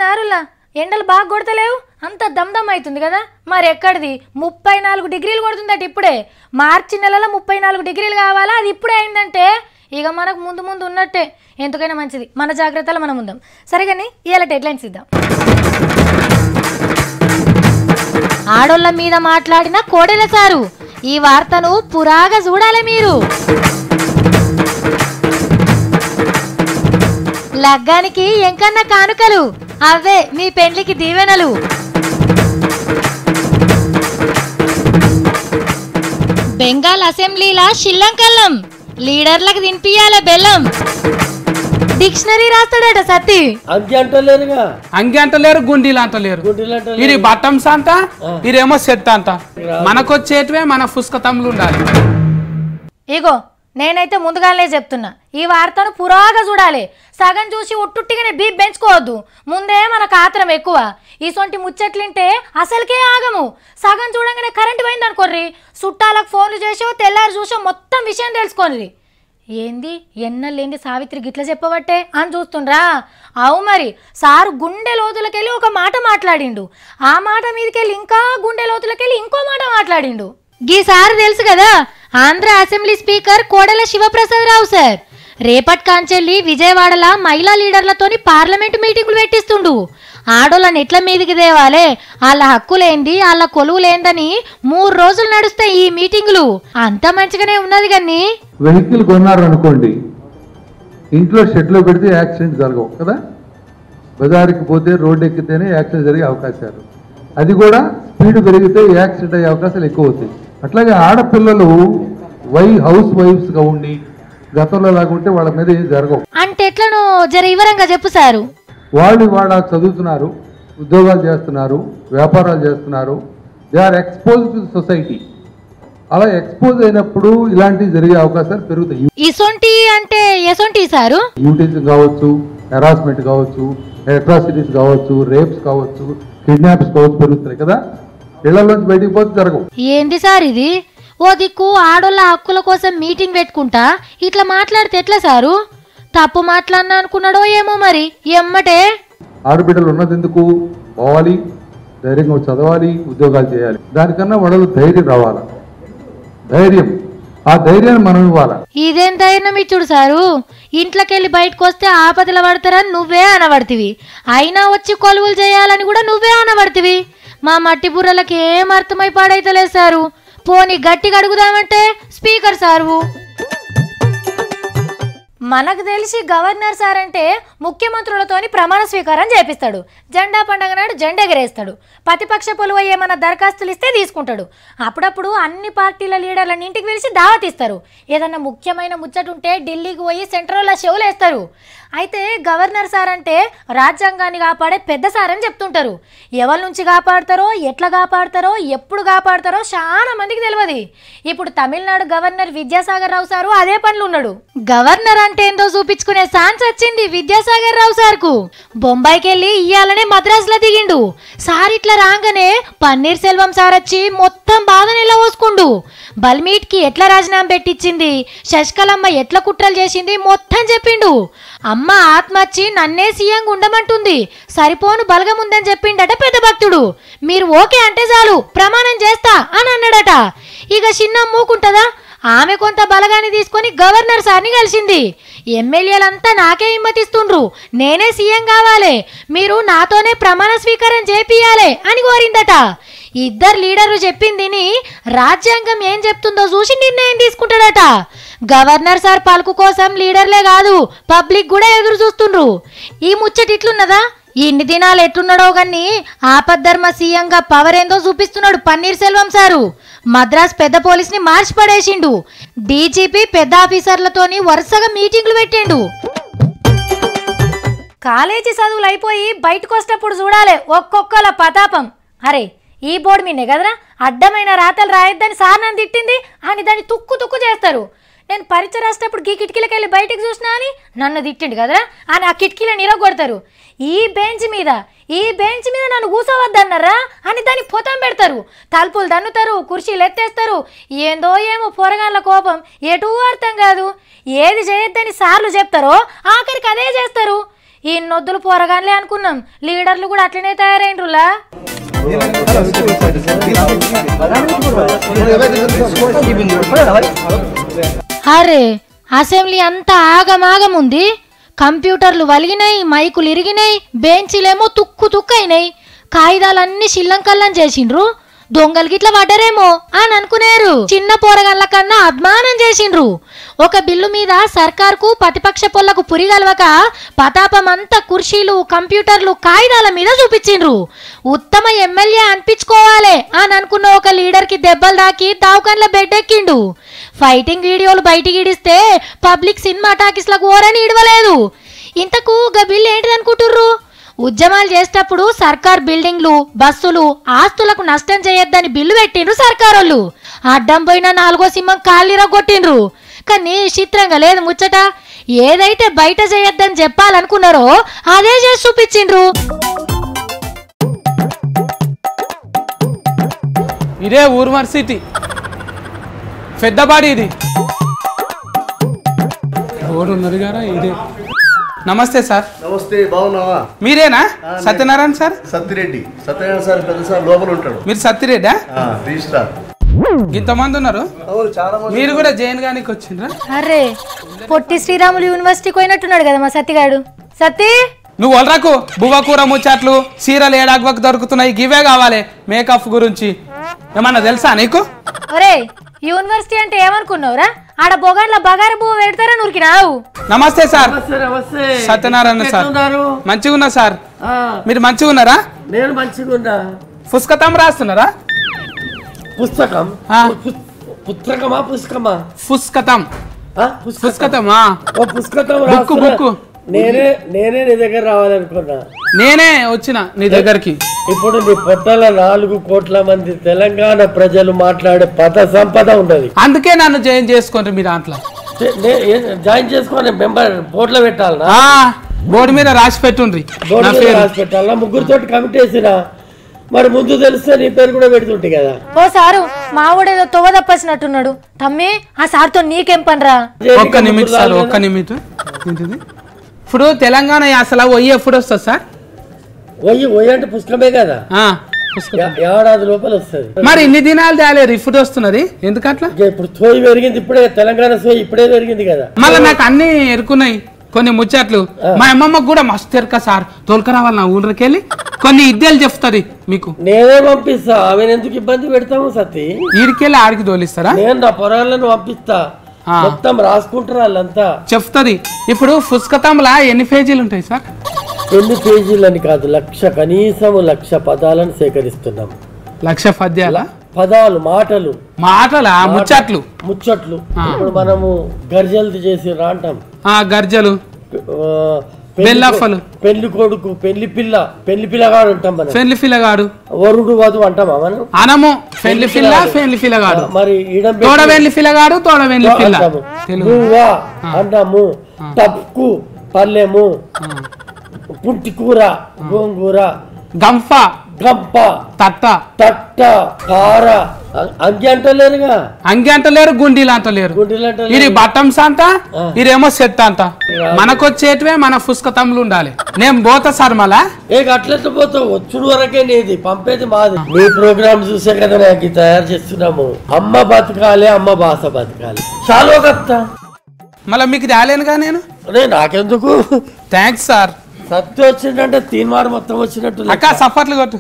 నారులా ఎండలు బాగా కొడతలేవు, అంత దమ్దమ్ అవుతుంది కదా. మరి ఎక్కడిది 34 డిగ్రీలు కొడుతుందట ఇప్పుడే. మార్చి నెలలో 34 డిగ్రీలు కావాలా, అది ఇప్పుడే అయిందంటే ఇక మనకు ముందు ముందు ఉన్నట్టే. ఎందుకైనా మంచిది మన జాగ్రత్తలు మనం ఉందాం. సరే కానీ ఇవాళ హెడ్లైన్స్ ఇద్దాం. ఆడోళ్ళ మీద మాట్లాడిన కోడెల సారు, ఈ వార్తను పురాగా చూడాలి మీరు. లగ్గానికి ఎంకన్న కానుకలు, అవే మీ పెండ్లికి దీవెనలు. బెంగాల్ అసెంబ్లీలా షిల్లంకల్లం, లీడర్లకు తినిపియాల బెల్లం. డిక్షనరీ రాస్తాడట సత్తి. అంగి అంటలేరు, గుండీలు అంటలేరు. ఇది బట్టమ్స్ అంట, ఇదేమో సెట్ అంట. మనకొచ్చేటివే మన పుస్తకములు ఉండాలి. ఇగో నేనైతే ముందుగానే చెప్తున్నా, ఈ వార్తను పురాగా చూడాలి. సగం చూసి ఒట్టుట్టిగానే బీప్ పెంచుకోవద్దు. ముందే మనకు ఆత్రం ఎక్కువ. ఈసొంటి ముచ్చట్లింటే అసలుకే ఆగము. సగం చూడంగానే కరెంటు పోయింది అనుకోర్రి, చుట్టాలకు ఫోన్లు చేసో తెల్లారు చూసో మొత్తం విషయం తెలుసుకోండి. ఏంది ఎన్నలేంది సావిత్రి గిట్ల చెప్పబట్టే అని చూస్తుండ్రా? అవు మరి సారు గుండె లోతులకెళ్ళి ఒక మాట మాట్లాడిండు, ఆ మాట మీదకెళ్ళి ఇంకా గుండె లోతులకెళ్ళి ఇంకో మాట మాట్లాడిండు. గీసారి తెలుసు కదా, ఆంధ్ర అసెంబ్లీ స్పీకర్ కోడెల శివప్రసాద్ రావు సార్ రేపటి కాంచెల్లి విజయవాడల మహిళా లీడర్లతోని పార్లమెంటు మీటింగులు పెట్టిస్తుండు. ఆడోళ్ళని ఎట్ల మీదికి దేవాలే, వాళ్ళ హక్కులేంది వాళ్ళ కొలువులేందని 3 రోజులు నడుస్తాయి ఈ మీటింగులు. అంత మంచిగానే ఉన్నది కానీ వెహికల్ కొన్నారు అనుకోండి, ఇంట్లో షెడ్లో పెడితే యాక్సిడెంట్ జరగవు కదా. బజారుకి పోతే రోడ్డు ఎక్కితేనే యాక్సిడెంట్ జరిగే అవకాశాలు, అది కూడా స్పీడ్ పెరిగితే యాక్సిడెంట్ అయ్యే అవకాశాలు ఎక్కువ అవుతాయి. అట్లాగే ఆడపిల్లలు హౌస్ వైఫ్స్గా ఉండి గతంలో లాగుంటే వాళ్ళ మీద ఏం జరగవు. అంటే ఎట్లను జర వివరంగా చెప్పు సారు. వాళ్ళు చదువుతున్నారు, ఉద్యోగాలు చేస్తున్నారు, వ్యాపారాలు చేస్తున్నారు, they are expose to society. అలా ఎక్స్పోజ్ అయినప్పుడు ఇలాంటివి జరిగే అవకాశాలు పెరుగుతాయి. ఇసొంటి అంటే ఎసొంటి సారు? యూటిజం కావచ్చు, హెరాస్మెంట్ కావచ్చు, అట్రాసిటీస్ కావచ్చు, రేప్స్ కావచ్చు, కిడ్నాప్స్ కావచ్చు పెరుగుతున్నాయి కదా. ఇళ్లలోంచి బయటికి పోతే జరగవు. ఏంది సార్ ఇది? ఓ దిక్కు ఆడోళ్ళ హక్కుల కోసం మీటింగ్ పెట్టుకుంటా ఇట్లా మాట్లాడితే ఎట్లా సారు? తప్పు మాట్లాడినా అనుకున్నాడో ఏమో మరి. ఎమ్మటే ఆడబిడ్డలు ఉన్నది ఎందుకు? పోవాలి, ధైర్యంగా చదవాలి, ఉద్యోగాలు చేయాలి. దానికన్నా వాళ్ళు ధైర్యం రావాలా, ధైర్యం, ఆ ధైర్యాన్ని మనం ఇవ్వాలా. ఇదేం ధైర్యం ఇచ్చుడు సారు? ఇంట్లోకెళ్ళి బయటకు వస్తే ఆపదల పడతారని నువ్వే అనబడితివి, అయినా వచ్చి కొలువులు చేయాలని కూడా నువ్వే అనబడితివి. మా మట్టి బుర్రలకి ఏం అర్థమై పాడైతలేదు సారు. పోనీ గట్టిగా అడుగుదామంటే స్పీకర్ సారు. మనకు తెలిసి గవర్నర్ సార్ అంటే ముఖ్యమంత్రులతోని ప్రమాణ స్వీకారం చేపిస్తాడు, జెండా పండగ నాడు జెండా ఎగరేస్తాడు, ప్రతిపక్ష పొలువ ఏమన్నా దరఖాస్తులు ఇస్తే తీసుకుంటాడు. అప్పుడప్పుడు అన్ని పార్టీల లీడర్లను ఇంటికి పిలిచి దావత్ ఇస్తారు. ఏదన్నా ముఖ్యమైన ముచ్చటుంటే ఢిల్లీకి పోయి సెంట్రల్లో షోలు వేస్తారు. అయితే గవర్నర్ సార్ అంటే రాజ్యాంగాన్ని కాపాడే పెద్ద సార్ అని చెప్తుంటారు. ఎవరి నుంచి కాపాడతారో, ఎట్లా కాపాడతారో, ఎప్పుడు కాపాడతారో చాలా మందికి తెలియదు. ఇప్పుడు తమిళనాడు గవర్నర్ విద్యాసాగర్ రావు సారు అదే పనులు ఉన్నాడు. గవర్నర్ అంటే ఏందో చూపించుకునే ఛాన్స్ వచ్చింది విద్యాసాగర్ రావు సార్కు. బొంబాయికి వెళ్ళి ఇయ్యాలనే మద్రాసులో దిగిండు. సార్ ఇట్లా రాగానే పన్నీర్ సెల్వం సార్ వచ్చి మొత్తం బాధను ఎలా పోసుకుండు. బల్మీట్కి ఎట్లా రాజీనామా పెట్టించింది, శశికళమ్మ ఎట్లా కుట్రలు చేసింది మొత్తం చెప్పిండు. అమ్మ ఆత్మచ్చి నన్నే సీఎంగా ఉండమంటుంది, సరిపోను బలగముందని చెప్పిండట పెద్ద భక్తుడు. మీరు ఓకే అంటే చాలు ప్రమాణం చేస్తా అని అన్నాడట. ఇక చిన్న మూకుంటదా, ఆమె కొంత బలగాన్ని తీసుకొని గవర్నర్ సార్ని కలిసింది. ఎమ్మెల్యేలంతా నాకే హిమ్మతిస్తుండ్రు, నేనే సీఎం కావాలి, మీరు నాతోనే ప్రమాణ స్వీకారం చేపియాలి అని కోరిందట. ఇద్దరు లీడర్లు చెప్పిందిని రాజ్యాంగం ఏం చెప్తుందో చూసి నిర్ణయం తీసుకుంటాడట. గవర్నర్ సార్ పలుకు కోసం లీడర్లే కాదు పబ్లిక్ కూడా ఎదురు చూస్తుండ్రు. ఈ ముచ్చట ఇట్లున్నదా? ఇన్ని దినాలు ఎట్లున్నాడో గాని ఆపద్ధర్మ సీఎంగా పవర్ ఏందో చూపిస్తున్నాడు పన్నీర్ సెల్వం సారు. మద్రాస్ పెద్ద పోలీస్ ని మార్చి పడేసిండు. డీజీపీ పెద్ద ఆఫీసర్లతోని వరుసగా మీటింగ్లు పెట్టిండు. కాలేజీ చదువులు అయిపోయి బయటకు వచ్చేటప్పుడు చూడాలి ఒక్కొక్కల పతాపం. అరే ఈ బోర్డు మీనే కదరా అడ్డమైన రాతలు రాయొద్దని సార్ నన్ను తిట్టింది అని దాన్ని తుక్కు తుక్కు చేస్తారు. నేను పరీక్ష రాసేటప్పుడు ఈ కిటికీలకి వెళ్ళి బయటకు చూసినా అని నన్ను తిట్టిండు కదరా అని ఆ కిటికీలను ఇరగొడతారు. ఈ బెంచ్ మీద నన్ను కూసవద్దన్నారా అని దాన్ని పొతం పెడతారు, తలుపులు దన్నుతారు, కుర్చీలు ఎత్తేస్తారు. ఏందో ఏమో పొరగాళ్ళ కోపం ఎటూ అర్థం కాదు. ఏది చేయొద్దని సార్లు చెప్తారో ఆఖరికి అదే చేస్తారు. ఈ నొద్దులు పోరగాన్లే అనుకున్నాం, లీడర్లు కూడా అట్లనే తయారైండ్రులా. అరే అసెంబ్లీ అంతా ఆగమాగముంది, కంప్యూటర్లు వలిగినాయి, మైకులు ఇరిగినాయి, బెంచీలేమో తుక్కు తుక్కు అయినాయి, కాగితాలన్నీ శిల్లంకల్లం చేసిండ్రు. దొంగలు గిట్ల పడ్డరేమో అని అనుకునేరు. చిన్న పోరగాళ్ళ కన్నా అభిమానం చేసిండ్రు. ఒక బిల్లు మీద సర్కార్కు ప్రతిపక్ష పొల్లకు పురిగలవక పతాపమంతా కుర్చీలు, కంప్యూటర్లు, కాగితాల మీద చూపించిండ్రు. ఉత్తమ ఎమ్మెల్యే అనిపించుకోవాలి అని అనుకున్న ఒక లీడర్కి దెబ్బలు దాకి దావకండ్ల బెడ్ ఎక్కిండు. ఫైటింగ్ వీడియోలు బయటికి ఇడిస్తే పబ్లిక్ సినిమా టాకీస్లకు ఓరని ఇడవలేదు. ఇంతకు గా బిల్లు ఏంటిదనుకుంటుర్రు? ఉద్యమాలు చేసేటప్పుడు సర్కార్ బిల్డింగ్లు, బస్సులు, ఆస్తులకు నష్టం చేయొద్దని బిల్లు పెట్టిండ్రు సర్కారోళ్ళు. అడ్డం పోయిన 4వ సింహం కాళ్ళిరగొట్టిండ్రు. కానీ చిత్రంగా లేదు ముచ్చట. ఏదైతే బయట చేయొద్దని చెప్పాలనుకున్నారో అదే చేసి చూపించిండ్రు. ఇదే యూనివర్సిటీ పెద్దబాడి, ఇది ఉన్నారు గారా. ఇదే నమస్తే సార్. నమస్తే, బాగున్నావా? మీరేనా సత్యనారాయణ సార్? సత్యనారాయణ సార్ పెద్ద సార్ లోపల ఉంటాడు. మీరు సత్యరెడ్డా? రిజిస్ట్రార్. ఇంతమంది ఉన్నారు, చాలా మంది. మీరు కూడా జైన్ గానికి వచ్చిండ్రా? అరే పొట్టి శ్రీరాములు యూనివర్సిటీకి పోయినట్టున్నాడు కదా మా సత్తిగాడు. సత్తి నువ్వు వలరకు బువ్వకూర ముచ్చట్లు, చీరలు ఏడాగ్వకు దొరుకుతున్నాయి, గివే కావాలి. మేకప్ గురించి ఏమన్నా తెలుసా నీకు? ఒరే యూనివర్సిటీ అంటే ఏమనుకున్నావురా? ఆడ బొగన్ల బగారు పువ్వు పెడతారా నురికినావు. నమస్తే సార్. సత్యనారాయణ సార్. మంచిగా ఉన్నా సార్. మీరు మంచిగా ఉన్నారా? నేను మంచిగా ఉన్నా. పుస్తకం రాస్తున్నారా? పుస్తకమా పుస్తకమా? పుస్తకం పుస్తకమా? ఓ పుస్తకం బుక్ బుక్. నేనే నీ దగ్గర రావాలనుకున్నా. నేనే వచ్చిన నీ దగ్గరికి. ఇప్పుడు నీ పొట్టల 4 కోట్ల మంది తెలంగాణ ప్రజలు మాట్లాడే పద సంపద ఉన్నది. అందుకే నన్ను జాయిన్ చేసుకోండి మీ దాంట్లో. జాయిన్ చేసుకొని మెంబర్ బోర్డులో పెట్టాలనా? బోర్డు మీద రాసి పెట్టుండ్రి. బోర్డు మీద రాసి పెట్టాలా? ముగ్గురితో కమిటీ వేసిన మరి ముందు తెలిస్తే నీ పేరు కూడా పెడుతుంటే కదా. ఓ సారు మావాడేదో తొవ్వ తప్పసినట్టున్నాడు. తమ్మి ఆ సార్తో నీకేం పనిరా? ఒక్క నిమిషం సార్, ఒక్క నిమిషం. ఇప్పుడు తెలంగాణ అసలు ఒయ్యి ఎప్పుడు వస్తుంది సార్? ఒయ్యి అంటే పుస్తకమే కదా, ఏడాది లోపల వస్తుంది. మరి ఇన్ని దినాలు తేలేరు, ఇప్పుడు వస్తున్నది ఎందుకట్లా? ఇప్పుడు సోయి పెరిగింది, ఇప్పుడే తెలంగాణ సోయి ఇప్పుడే పెరిగింది కదా. మళ్ళీ నాకు అన్ని ఎరుకున్నాయి కొన్ని ముచ్చట్లు. మా అమ్మమ్మకు కూడా మస్తు ఎరుక సార్. తోలుకరావాలి నా ఊళ్ళకి వెళ్ళి కొన్ని ఇద్దెలు చెప్తాది మీకు. నేనే పంపిస్తా, ఆమె ఎందుకు ఇబ్బంది పెడతాము సతీ? ఈడికెళ్ళి ఆడికి తోలిస్తారా? నేను నా పొరాలను పంపిస్తా, మొత్తం రాసుకుంటారు వాళ్ళంతా. చెప్తుంది. ఇప్పుడు పుస్తకంలా ఎన్ని పేజీలు ఉంటాయి సార్? ఎన్ని పేజీలని కాదు, కనీసం 1,00,000 పదాలను సేకరిస్తున్నాం. 1,00,000 పద్యాల పదాలు, మాటలా? ముచ్చట్లు. ఇప్పుడు మనము గర్జలు చేసి రాంటాం. గర్జలు, బెల్లఫలు, పెళ్లి కొడుకు, పెళ్లి పిల్లగాడు అంటాం మనం. పెళ్లి పిల్లగాడు, వరుడు వధువు అంటామా మనం? అనము. పెళ్లి పిల్లగాడు. మరి తోడవెల్లి పిల్లగాడు, తోడవెల్లి పిల్ల అంటాము. తప్పు, పల్లెము, పుట్టి కూర, గోంగూర, గంప, తట్ట, కార. అంగి అంటలేరుగా. అంగి అంటలేరు, గుండీలు అంటలేరు. ఇది బట్టమ్స్ అంట, ఇదేమో సెట్ అంట. మనకొచ్చేటివే మన పుస్తకంలు ఉండాలి. నేను పోతా సార్. మళ్ళా అట్లెట్లా పోతావు? వచ్చుడు వరకే నీది, పంపేది మాది. మీ ప్రోగ్రామ్ చూసే కదా నాకు తయారు చేస్తున్నాము. అమ్మ బతకాలి, అమ్మ భాష బతకాలి. చాలా కత్తా. మళ్ళీ మీకు రాలేనుగా నేను. నాకెందుకు? Thanks sir. సత్య వచ్చిందంటే తీన్మార్ మొత్తం వచ్చినట్టు. అక్క సఫర్లు కొట్టు.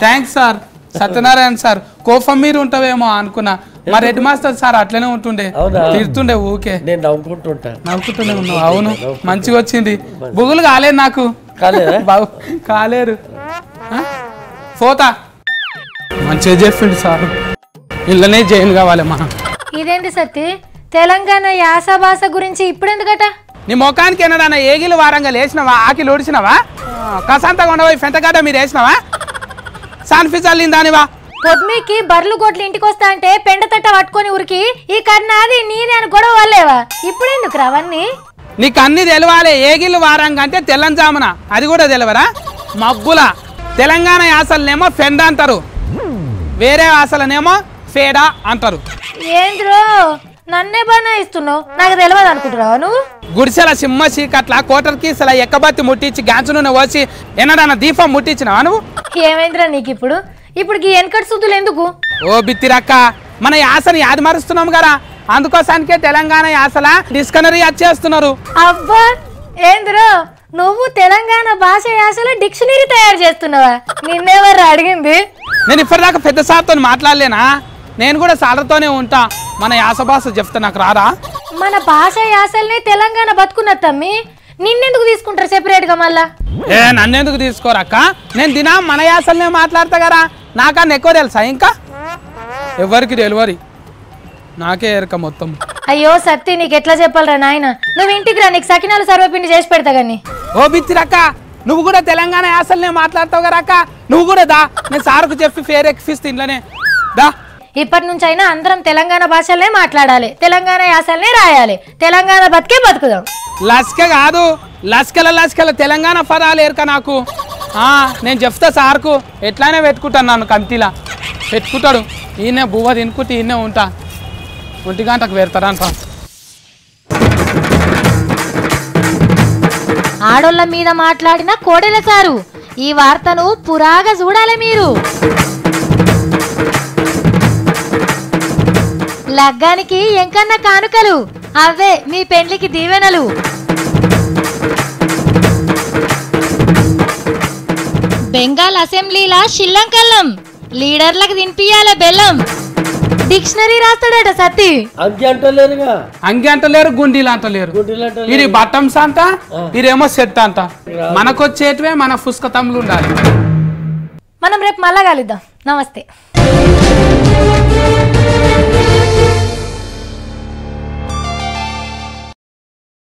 Thanks sir. సత్యనారాయణ సార్ కోపం మీరు ఉంటావేమో అనుకున్నా. మరి హెడ్ మాస్టర్ సార్ అట్లనే ఉంటుండే, తిడుతుండే ఊకే. నేను నవ్వుకుంటుండే ఉన్నావు. అవును, మంచిగా వచ్చింది. బుగులు కాలేదు నాకు. కాలేరు. పోతా. మంచిగా చెప్పిండు సార్. ఇళ్ళనే జైన్ కావాలి మనం. ఇదేంటి సత్తి, తెలంగాణ యాస భాష గురించి ఇప్పుడెందుకట? నీ ముఖానికి ఏనాడన్నా ఏగిలు వారంగా లేచినావా? ఆకిలు ఓడిచినావా? కసాంతగా ఉండవా? ఫెంటగాడ మీరు వేసినావా? సాన్ఫిజాలి దానివా? పొద్దుకి బర్లు గొడ్లు ఇంటికి వస్తా అంటే పెండ తట్ట పట్టుకొని ఉరికి ఈ కన్నాది నీదే అని గొడవ వాళ్ళేవా? ఇప్పుడెందుకు రావన్నీ? నీకు అన్ని తెలవాలి. ఏగిళ్ళు వారంగా అంటే తెల్లంజామున, అది కూడా తెలవరా? మబ్బుల తెలంగాణ యాసలనేమో ఫెండ అంటారు, వేరే యాసలనేమో ఫేడా అంటారు. ఏంద్రో నన్నే బాగా ఇస్తున్నావు, నాకు తెలియదు అనుకుంటున్నావా నువ్వు? గుడిసెల సింహ చీకట్ల కోటర్కి అసలు ఎక్కబత్తి ముట్టించి గాంచు నూనె పోసి ఎన్నడన్నా దీపం ముట్టించినావా నువ్వు? ఏమైందిరా నీకు ఇప్పుడు ఈ వెనకటి శుద్ధులు ఎందుకు? ఓ బిత్తిరక్క, మన యాసని యాది మరుస్తున్నాం కదా, అందుకోసానికే తెలంగాణ యాసల డిక్షనరీ వచ్చేస్తున్నారు. అబ్బా ఏందిరో నువ్వు తెలంగాణ భాష యాసలో డిక్షనరీ తయారు చేస్తున్నావా? నిన్నెవరు అడిగింది? నేను ఇప్పటిదాకా పెద్ద సార్తో మాట్లాడలేనా? నేను కూడా సార్లతోనే ఉంటా. మన యాస భాష చెప్తా, నాకు రారా? మన భాష యాసల్ని తెలంగాణ బతుకున్న తమ్మి, నిన్నెందుకు తీసుకుంటారు సెపరేట్ గా? మళ్ళా నన్నెందుకు తీసుకోరక్క? నేను దినా మన యాసల్నే మాట్లాడతా కదా, నాకన్నా ఎక్కువ తెలుసా? ఇంకా ఎవరికి డెలివరీ నాకే ఎరక మొత్తం. అయ్యో సత్తి, నీకు ఎట్లా చెప్పాలరా నాయన? నువ్వు ఇంటికి రా, నీకు సకినాలు సర్వపిండి చేసి పెడతా గాని. ఓ బిత్తిరక్క, నువ్వు కూడా తెలంగాణ యాసల్నే మాట్లాడతావు కదా అక్క, నువ్వు కూడా దా. నేను సార్కు చెప్పి ఫేర్ ఎక్కిపిస్తే ఇంట్లోనే దా. ఇప్పటి నుంచి అయినా అందరం తెలంగాణ భాషలనే మాట్లాడాలి, తెలంగాణ యాసల్నే రాయాలి, తెలంగాణ బతికే బతుకుదాం. లస్క కాదు, లస్కల తెలంగాణ పదాలు ఎరక నాకు. నేను చెప్తా సార్కు, ఎట్లానే పెట్టుకుంటాను, నన్ను కంతిలా పెట్టుకుంటాడు. ఈయనే బువ్వ తినుకుంటే ఈయనే ఉంటా, 1 గంటకు పెడతారంట. ఆడోళ్ళ మీద మాట్లాడిన కోడెల సారు, ఈ వార్తను పురాగా చూడాలి మీరు. లగ్గానికి ఎంకన్న కానుకలు, అవే మీ పెండ్లికి దీవెనలు. బెంగాల్ అసెంబ్లీలా షిల్లంకల్లం, లీడర్లకు తినిపియాల బెల్లం. డిక్షనరీ రాస్తాడట సత్తి. అంగి అంటలేరు, గుండీలు అంటలేరు. ఇది బట్టమ్స్ అంట, ఇదేమో సెట్ అంట. మనకొచ్చేటివే మన పుస్తకములు ఉండాలి. మనం రేపు మళ్ళా కలుద్దాం. నమస్తే.